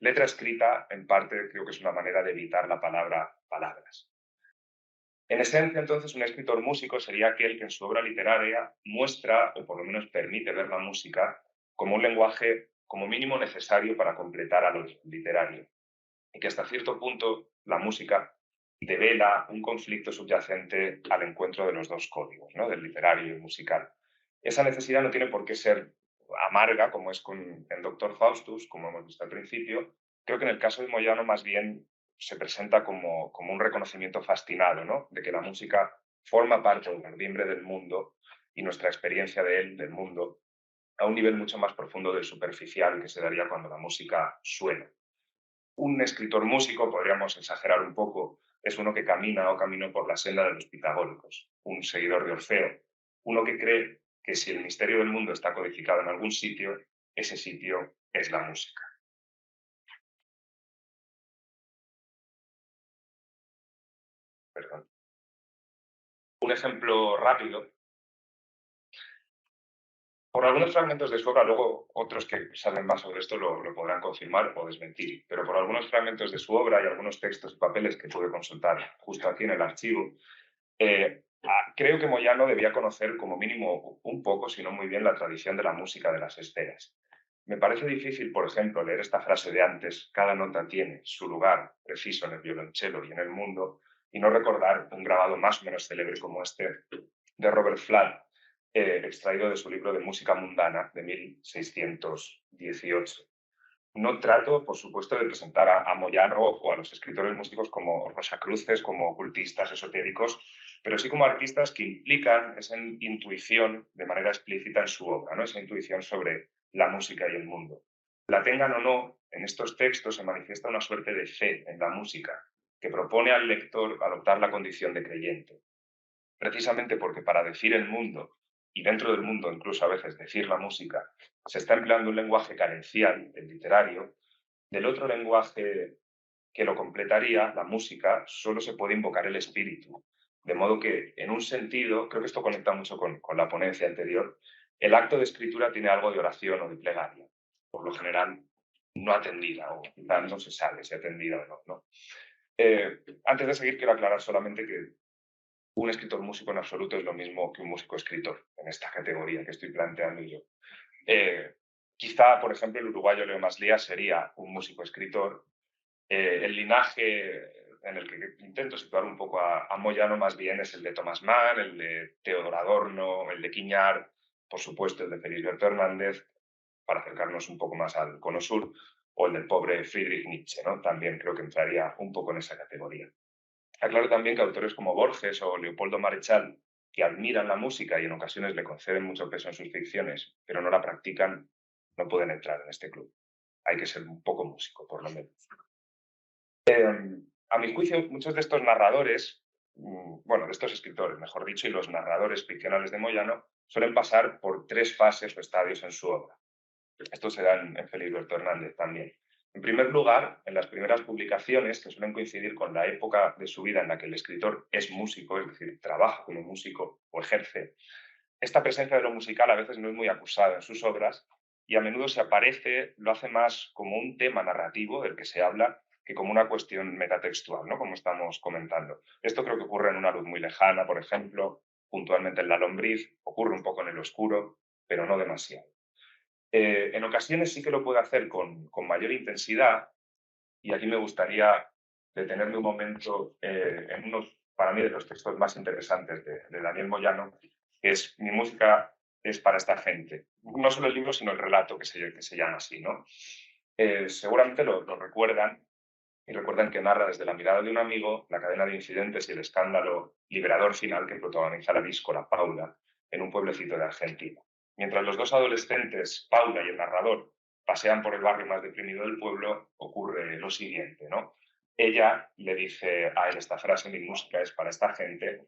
Letra escrita, en parte, creo que es una manera de evitar la palabra palabras. En esencia, entonces, un escritor músico sería aquel que en su obra literaria muestra, o por lo menos permite ver la música, como un lenguaje como mínimo necesario para completar a lo literario, y que hasta cierto punto la música devela un conflicto subyacente al encuentro de los dos códigos, ¿no? Del literario y el musical. Esa necesidad no tiene por qué ser amarga, como es con el Dr. Faustus, como hemos visto al principio. Creo que en el caso de Moyano más bien se presenta como un reconocimiento fascinado, ¿no? De que la música forma parte del timbre del mundo y nuestra experiencia de él, del mundo, a un nivel mucho más profundo del superficial que se daría cuando la música suena. Un escritor músico, podríamos exagerar un poco, es uno que camina o caminó por la senda de los pitagóricos, un seguidor de Orfeo, uno que cree que si el misterio del mundo está codificado en algún sitio, ese sitio es la música. Perdón. Un ejemplo rápido. Por algunos fragmentos de su obra, luego otros que saben más sobre esto lo podrán confirmar o desmentir, pero por algunos fragmentos de su obra y algunos textos y papeles que pude consultar justo aquí en el archivo, creo que Moyano debía conocer como mínimo un poco, si no muy bien, la tradición de la música de las esferas. Me parece difícil, por ejemplo, leer esta frase de antes: cada nota tiene su lugar preciso en el violonchelo y en el mundo, y no recordar un grabado más o menos célebre como este de Robert Flatt, extraído de su libro de música mundana de 1618. No trato, por supuesto, de presentar a Moyano o a los escritores músicos como rosacruces, como ocultistas esotéricos, pero sí como artistas que implican esa intuición de manera explícita en su obra, ¿no? Esa intuición sobre la música y el mundo. La tengan o no, en estos textos se manifiesta una suerte de fe en la música, que propone al lector adoptar la condición de creyente. Precisamente porque para decir el mundo, y dentro del mundo incluso a veces decir la música, se está empleando un lenguaje carencial, el literario. Del otro lenguaje que lo completaría, la música, solo se puede invocar el espíritu. De modo que, en un sentido, creo que esto conecta mucho con la ponencia anterior, el acto de escritura tiene algo de oración o de plegaria, por lo general no atendida, o quizás no se sabe si atendida o no, ¿no? Antes de seguir, quiero aclarar solamente que un escritor músico en absoluto es lo mismo que un músico escritor, en esta categoría que estoy planteando yo. Quizá, por ejemplo, el uruguayo Leo Maslía sería un músico escritor. El linaje en el que intento situar un poco a Moyano más bien es el de Thomas Mann, el de Teodor Adorno, el de Quiñar, por supuesto el de Felisberto Hernández, para acercarnos un poco más al Cono Sur, o el del pobre Friedrich Nietzsche, ¿no? También creo que entraría un poco en esa categoría. Aclaro también que autores como Borges o Leopoldo Marechal, que admiran la música y en ocasiones le conceden mucho peso en sus ficciones, pero no la practican, no pueden entrar en este club. Hay que ser un poco músico, por lo menos. A mi juicio, muchos de estos narradores, bueno, de estos escritores, mejor dicho, y los narradores ficcionales de Moyano, suelen pasar por 3 fases o estadios en su obra. Esto se da en Felisberto Hernández también. En primer lugar, en las primeras publicaciones, que suelen coincidir con la época de su vida en la que el escritor es músico, es decir, trabaja como músico o ejerce, esta presencia de lo musical a veces no es muy acusada en sus obras y a menudo se aparece, lo hace más como un tema narrativo del que se habla que como una cuestión metatextual, ¿no? Como estamos comentando. Esto creo que ocurre en Una luz muy lejana, por ejemplo, puntualmente en La lombriz, ocurre un poco en El oscuro, pero no demasiado. En ocasiones sí que lo puede hacer con mayor intensidad, y aquí me gustaría detenerme un momento en unos, para mí, de los textos más interesantes de Daniel Moyano, que es Mi música es para esta gente. No solo el libro, sino el relato que se llama así, ¿no? Seguramente lo recuerdan, y recuerdan que narra desde la mirada de un amigo la cadena de incidentes y el escándalo liberador final que protagoniza la díscola Paula en un pueblecito de Argentina. Mientras los 2 adolescentes, Paula y el narrador, pasean por el barrio más deprimido del pueblo, ocurre lo siguiente, ¿no? Ella le dice a él esta frase: mi música es para esta gente.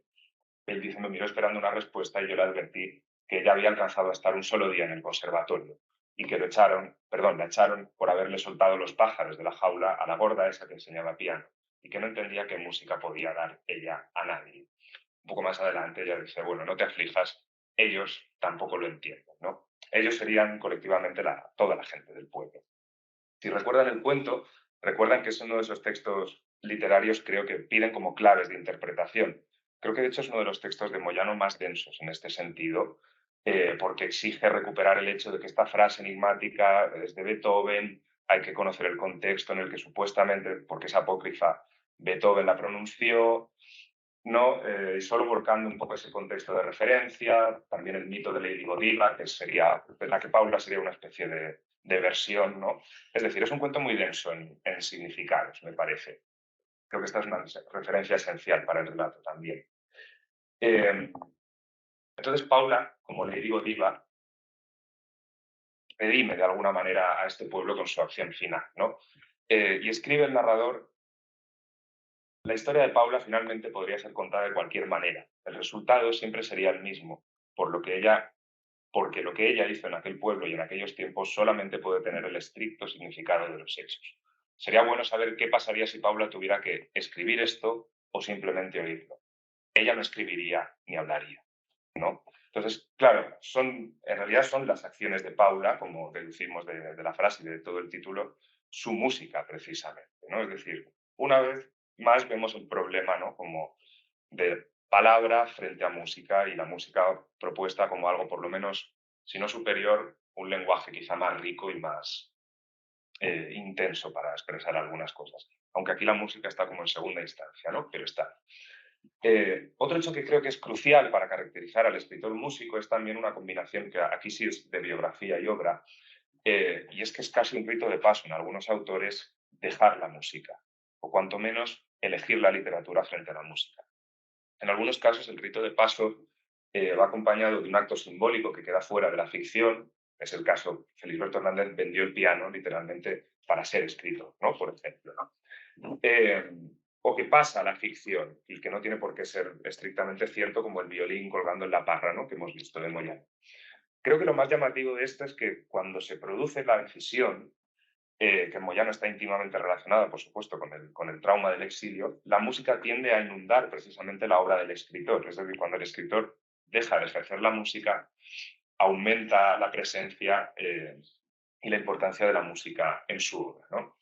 Él dice: me miró esperando una respuesta y yo le advertí que ella había alcanzado a estar un solo día en el conservatorio y que la echaron por haberle soltado los pájaros de la jaula a la gorda esa que enseñaba piano y que no entendía qué música podía dar ella a nadie. Un poco más adelante ella dice: bueno, no te aflijas, ellos tampoco lo entienden, ¿no? Ellos serían colectivamente toda la gente del pueblo. Si recuerdan el cuento, recuerdan que es uno de esos textos literarios, creo que piden como claves de interpretación. Creo que de hecho es uno de los textos de Moyano más densos en este sentido, porque exige recuperar el hecho de que esta frase enigmática es de Beethoven, hay que conocer el contexto en el que supuestamente, porque es apócrifa, Beethoven la pronunció, ¿no? Y solo volcando un poco ese contexto de referencia, también el mito de Lady Godiva, que sería, de la que Paula sería una especie de versión, ¿no? Es decir, es un cuento muy denso en significados, me parece. Creo que esta es una referencia esencial para el relato también. Entonces Paula, como Lady Godiva, redime de alguna manera a este pueblo con su acción final, ¿no? Y escribe el narrador: la historia de Paula finalmente podría ser contada de cualquier manera. El resultado siempre sería el mismo, porque lo que ella hizo en aquel pueblo y en aquellos tiempos solamente puede tener el estricto significado de los hechos. Sería bueno saber qué pasaría si Paula tuviera que escribir esto o simplemente oírlo. Ella no escribiría ni hablaría, ¿no? Entonces, claro, en realidad son las acciones de Paula, como deducimos de la frase y de todo el título, su música precisamente, ¿no? Es decir, una vez más vemos el problema, ¿no? Como de palabra frente a música, y la música propuesta como algo por lo menos, si no superior, un lenguaje quizá más rico y más intenso para expresar algunas cosas. Aunque aquí la música está como en segunda instancia, ¿no? Pero está. Otro hecho que creo que es crucial para caracterizar al escritor músico es también una combinación que aquí sí es de biografía y obra, y es que es casi un rito de paso en algunos autores dejar la música, o cuanto menos elegir la literatura frente a la música. En algunos casos el rito de paso va acompañado de un acto simbólico que queda fuera de la ficción. Es el caso, Felisberto Hernández vendió el piano literalmente para ser escrito, ¿no? Por ejemplo, ¿no? O que pasa a la ficción y que no tiene por qué ser estrictamente cierto, como el violín colgando en la parra, ¿no? Que hemos visto de Moyano. Creo que lo más llamativo de esto es que cuando se produce la decisión, que en Moyano está íntimamente relacionada, por supuesto, con el trauma del exilio, la música tiende a inundar precisamente la obra del escritor. Es decir, cuando el escritor deja de ejercer la música, aumenta la presencia y la importancia de la música en su obra, ¿no?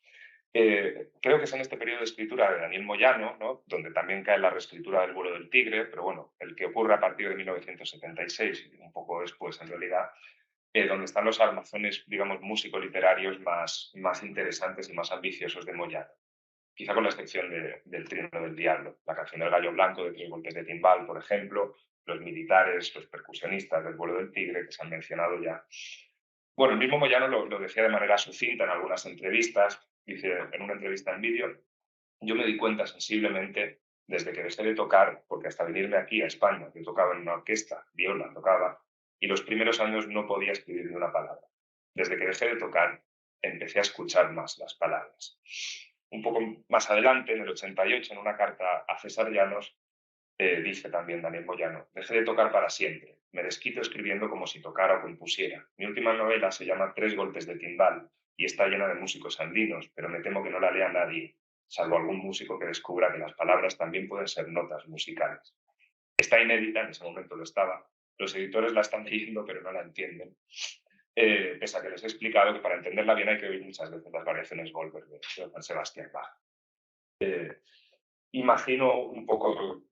Creo que es en este periodo de escritura de Daniel Moyano, ¿no? Donde también cae la reescritura del Vuelo del Tigre, pero bueno, el que ocurre a partir de 1976, un poco después en realidad, donde están los armazones, digamos, músico-literarios más interesantes y más ambiciosos de Moyano. Quizá con la excepción del Trino del Diablo, la canción del Gallo Blanco de 3 golpes de timbal, por ejemplo, los militares, los percusionistas del Vuelo del Tigre, que se han mencionado ya. Bueno, el mismo Moyano lo decía de manera sucinta en algunas entrevistas. Dice en una entrevista en vídeo: yo me di cuenta sensiblemente desde que dejé de tocar, porque hasta venirme aquí a España, yo tocaba en una orquesta, viola tocaba, y los primeros años no podía escribir ni una palabra. Desde que dejé de tocar, empecé a escuchar más las palabras. Un poco más adelante, en el 88, en una carta a César Llanos, dice también Daniel Moyano: dejé de tocar para siempre. Me desquito escribiendo como si tocara o compusiera. Mi última novela se llama 3 golpes de timbal y está llena de músicos andinos, pero me temo que no la lea nadie, salvo algún músico que descubra que las palabras también pueden ser notas musicales. Está inédita, en ese momento lo estaba. Los editores la están leyendo, pero no la entienden. Pese a que les he explicado que para entenderla bien hay que oír muchas veces las variaciones Goldberg de Johann Sebastian Bach. Imagino un poco,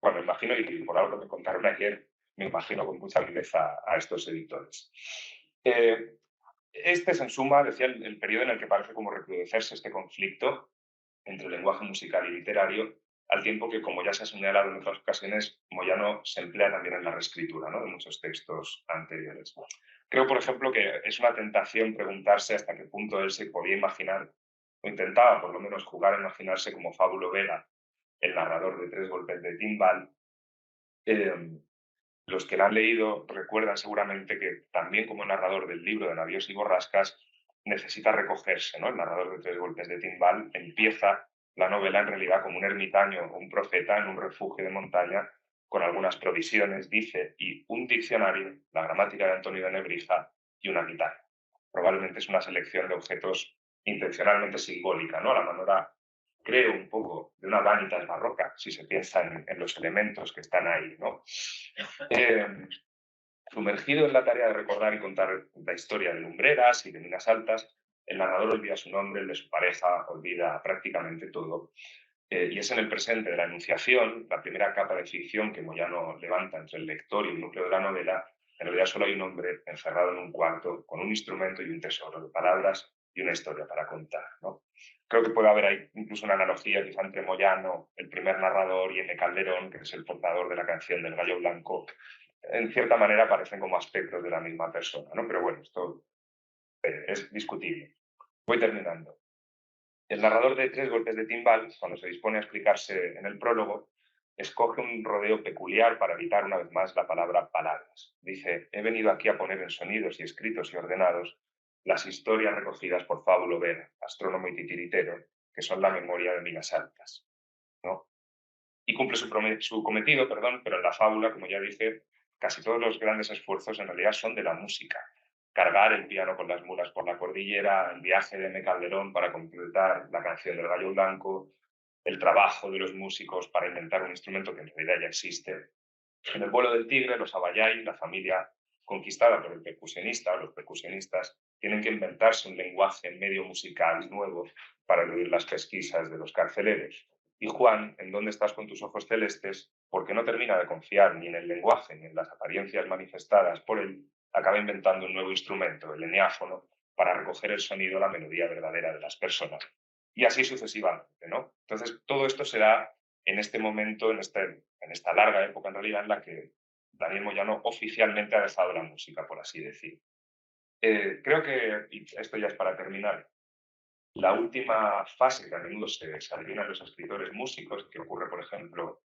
bueno, imagino, y por algo que me contaron ayer, me imagino con mucha viveza a estos editores. Este es, en suma, decía, el periodo en el que parece como recrudecerse este conflicto entre lenguaje musical y literario, al tiempo que, como ya se ha señalado en otras ocasiones, Moyano se emplea también en la reescritura, ¿no?, de muchos textos anteriores. Creo, por ejemplo, que es una tentación preguntarse hasta qué punto él se podía imaginar, o intentaba por lo menos jugar a imaginarse como Fábulo Vega, el narrador de 3 golpes de timbal. Los que la han leído recuerdan seguramente que también como narrador del libro de Navíos y Borrascas necesita recogerse, ¿no? El narrador de 3 golpes de timbal empieza la novela en realidad como un ermitaño o un profeta en un refugio de montaña con algunas provisiones, dice, y un diccionario, la gramática de Antonio de Nebrija y una guitarra. Probablemente es una selección de objetos intencionalmente simbólica, ¿no? A la manera, creo, un poco de una vanitas barroca, si se piensa en los elementos que están ahí, ¿no? Sumergido en la tarea de recordar y contar la historia de lumbreras y de minas altas, el narrador olvida su nombre, el de su pareja, olvida prácticamente todo. Y es en el presente de la Enunciación, la primera capa de ficción que Moyano levanta entre el lector y el núcleo de la novela. En realidad solo hay un hombre encerrado en un cuarto con un instrumento y un tesoro de palabras y una historia para contar, ¿no? Creo que puede haber ahí incluso una analogía quizá entre Moyano, el primer narrador, y N. Calderón, que es el portador de la canción del Gallo Blanco. En cierta manera parecen como aspectos de la misma persona, ¿no? Pero bueno, esto es discutible. Voy terminando. El narrador de 3 golpes de timbal, cuando se dispone a explicarse en el prólogo, escoge un rodeo peculiar para evitar una vez más la palabra palabras. Dice: he venido aquí a poner en sonidos y escritos y ordenados las historias recogidas por Fábulo Vega, astrónomo y titiritero, que son la memoria de minas altas, ¿no? Y cumple su cometido, pero en la fábula, como ya dije, casi todos los grandes esfuerzos en realidad son de la música. Cargar el piano con las mulas por la cordillera, el viaje de M. Calderón para completar la canción del Gallo Blanco, el trabajo de los músicos para inventar un instrumento que en realidad ya existe. En el Vuelo del Tigre, los Abayay, la familia conquistada por el percusionista o los percusionistas, tienen que inventarse un lenguaje medio musical nuevo para eludir las pesquisas de los carceleros. Y Juan, en ¿Dónde estás con tus ojos celestes?, porque no termina de confiar ni en el lenguaje ni en las apariencias manifestadas por él, acaba inventando un nuevo instrumento, el eneáfono, para recoger el sonido, la melodía verdadera de las personas. Y así sucesivamente, ¿no? Entonces, todo esto se da en este momento, en esta larga época en realidad, en la que Daniel Moyano oficialmente ha dejado la música, por así decir. Creo que, y esto ya es para terminar, la última fase que a menudo se adivina en los escritores músicos, que ocurre, por ejemplo,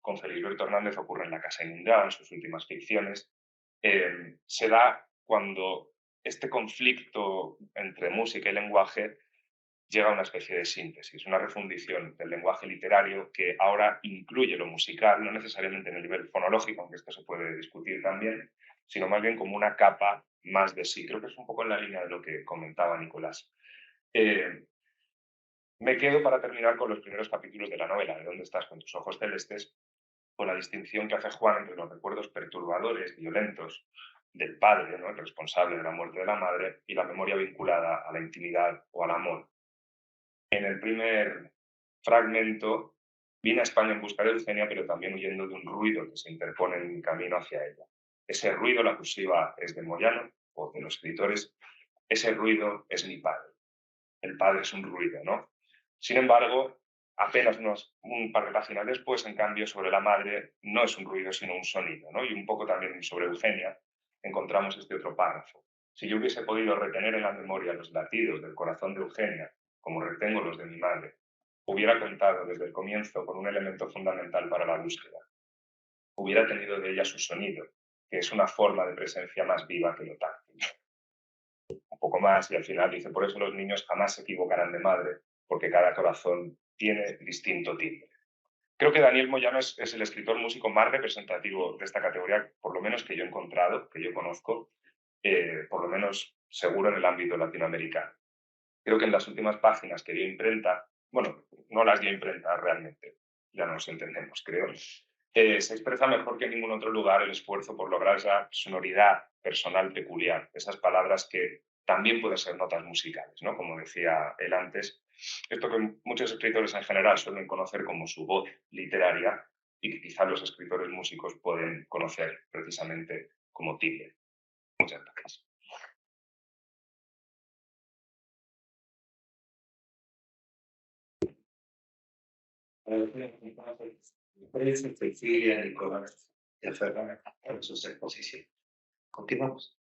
con Felisberto Hernández ocurre en La casa inundada, en sus últimas ficciones, se da cuando este conflicto entre música y lenguaje llega a una especie de síntesis, una refundición del lenguaje literario que ahora incluye lo musical, no necesariamente en el nivel fonológico, aunque esto se puede discutir también, sino más bien como una capa más de sí. Creo que es un poco en la línea de lo que comentaba Nicolás. Me quedo para terminar con los primeros capítulos de la novela, ¿De dónde estás con tus ojos celestes?, con la distinción que hace Juan entre los recuerdos perturbadores, violentos del padre, ¿no?, el responsable de la muerte de la madre, y la memoria vinculada a la intimidad o al amor. En el primer fragmento, vine a España en busca de Eugenia, pero también huyendo de un ruido que se interpone en mi camino hacia ella. Ese ruido, la cursiva es de Moyano, o de los editores, ese ruido es mi padre. El padre es un ruido, ¿no? Sin embargo, apenas un par de páginas después, en cambio, sobre la madre no es un ruido, sino un sonido, ¿no? Y un poco también sobre Eugenia encontramos este otro párrafo. Si yo hubiese podido retener en la memoria los latidos del corazón de Eugenia, como retengo los de mi madre, hubiera contado desde el comienzo con un elemento fundamental para la búsqueda. Hubiera tenido de ella su sonido, que es una forma de presencia más viva que lo táctil. Un poco más, y al final dice, por eso los niños jamás se equivocarán de madre, porque cada corazón tiene distinto timbre. Creo que Daniel Moyano es el escritor músico más representativo de esta categoría, por lo menos que yo he encontrado, que yo conozco, por lo menos seguro en el ámbito latinoamericano. Creo que en las últimas páginas que dio imprenta, bueno, no las dio imprenta realmente, ya nos entendemos, creo, se expresa mejor que en ningún otro lugar el esfuerzo por lograr esa sonoridad personal peculiar, esas palabras que también pueden ser notas musicales, ¿no? Como decía él antes, esto que muchos escritores en general suelen conocer como su voz literaria y que quizá los escritores músicos pueden conocer precisamente como timbre. Muchas gracias. Cecilia, Nicolás y Ferran por sus exposiciones. Continuamos.